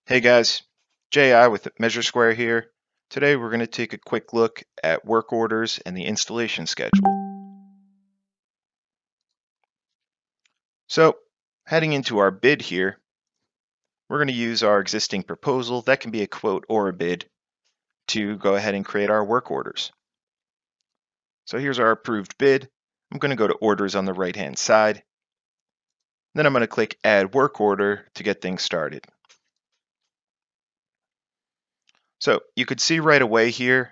Hey guys, JI with Measure Square here. Today we're going to take a quick look at work orders and the installation schedule. So, heading into our bid here, we're going to use our existing proposal, that can be a quote or a bid, to go ahead and create our work orders. So here's our approved bid. I'm going to go to orders on the right hand side. Then I'm going to click add work order to get things started. So you could see right away here,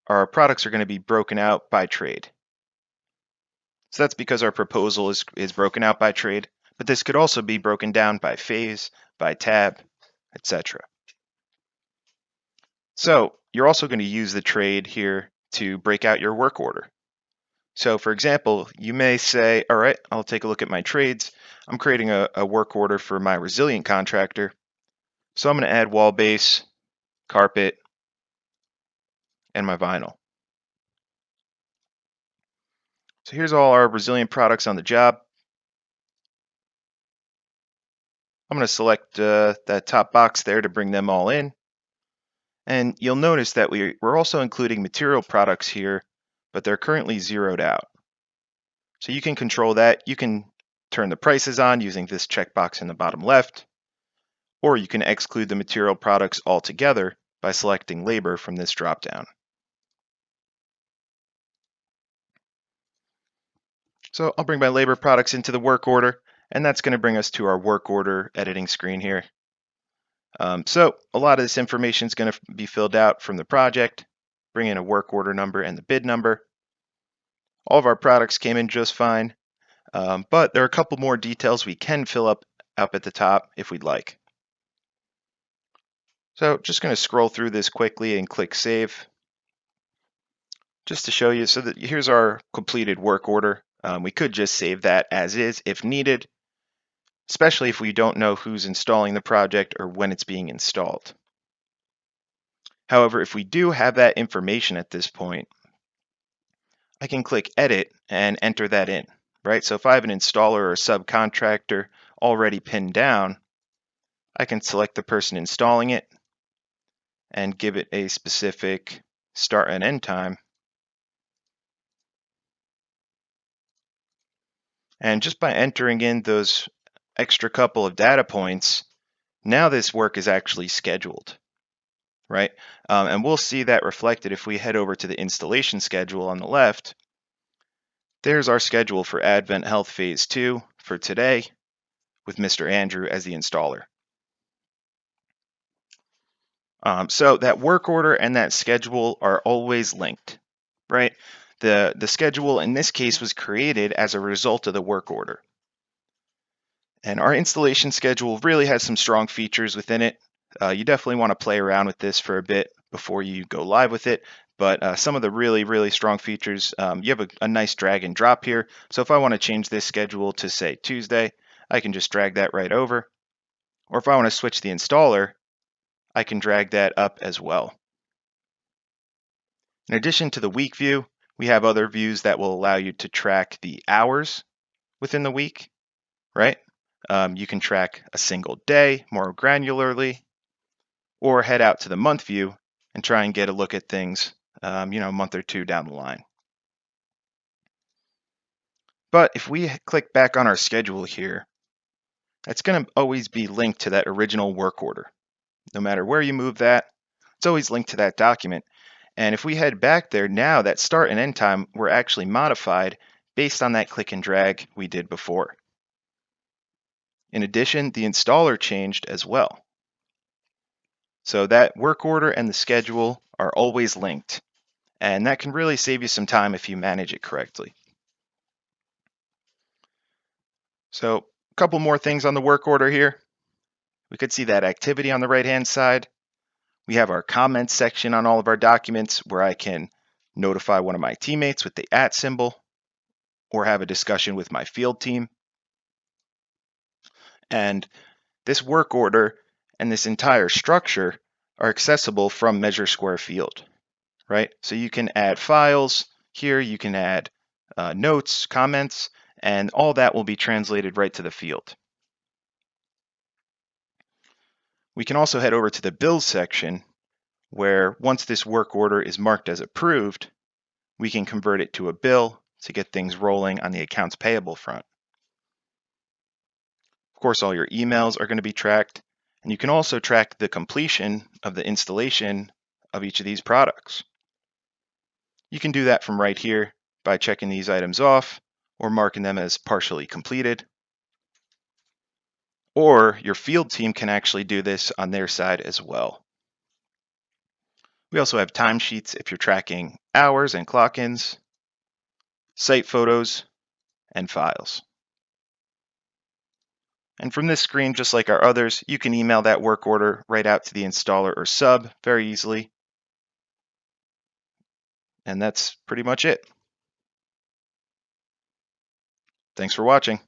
our products are going to be broken out by trade. So that's because our proposal is broken out by trade, but this could also be broken down by phase, by tab, etc. So you're also going to use the trade here to break out your work order. So for example, you may say, all right, I'll take a look at my trades. I'm creating a work order for my resilient contractor. So I'm going to add wall base, carpet, and my vinyl. So here's all our resilient products on the job. I'm going to select that top box there to bring them all in. And you'll notice that we're also including material products here, but they're currently zeroed out. So you can control that. You can turn the prices on using this checkbox in the bottom left, or you can exclude the material products altogether by selecting labor from this dropdown. So I'll bring my labor products into the work order, and that's going to bring us to our work order editing screen here. So a lot of this information is going to be filled out from the project. Bring in a work order number and the bid number. All of our products came in just fine, but there are a couple more details we can fill up at the top if we'd like. So just going to scroll through this quickly and click Save just to show you. So that here's our completed work order. We could just save that as is if needed, especially if we don't know who's installing the project or when it's being installed. However, if we do have that information at this point, I can click Edit and enter that in, right? So if I have an installer or a subcontractor already pinned down, I can select the person installing it and give it a specific start and end time. And just by entering in those extra couple of data points, now this work is actually scheduled, right? And we'll see that reflected if we head over to the installation schedule on the left. There's our schedule for Advent Health Phase 2 for today with Mr. Andrew as the installer. So that work order and that schedule are always linked, right? The schedule in this case was created as a result of the work order. And our installation schedule really has some strong features within it. You definitely want to play around with this for a bit before you go live with it. But some of the really strong features, you have a nice drag and drop here. So if I want to change this schedule to say Tuesday, I can just drag that right over. Or if I want to switch the installer, I can drag that up as well. In addition to the week view, we have other views that will allow you to track the hours within the week, right? You can track a single day more granularly, or head out to the month view and try and get a look at things, a month or two down the line. But if we click back on our schedule here, that's going to always be linked to that original work order. No matter where you move that, it's always linked to that document. And if we head back there now, that start and end time were actually modified based on that click and drag we did before. In addition, the installer changed as well. So that work order and the schedule are always linked, and that can really save you some time if you manage it correctly. So a couple more things on the work order here. We could see that activity on the right-hand side. We have our comments section on all of our documents where I can notify one of my teammates with the @ symbol or have a discussion with my field team. And this work order and this entire structure are accessible from Measure Square Field, right? So you can add files here, you can add notes, comments, and all that will be translated right to the field. We can also head over to the bills section, where once this work order is marked as approved, we can convert it to a bill to get things rolling on the accounts payable front. Of course, all your emails are going to be tracked, and you can also track the completion of the installation of each of these products. You can do that from right here by checking these items off or marking them as partially completed. Or your field team can actually do this on their side as well. We also have timesheets if you're tracking hours and clock-ins, site photos, and files. And from this screen, just like our others, you can email that work order right out to the installer or sub very easily. And that's pretty much it. Thanks for watching.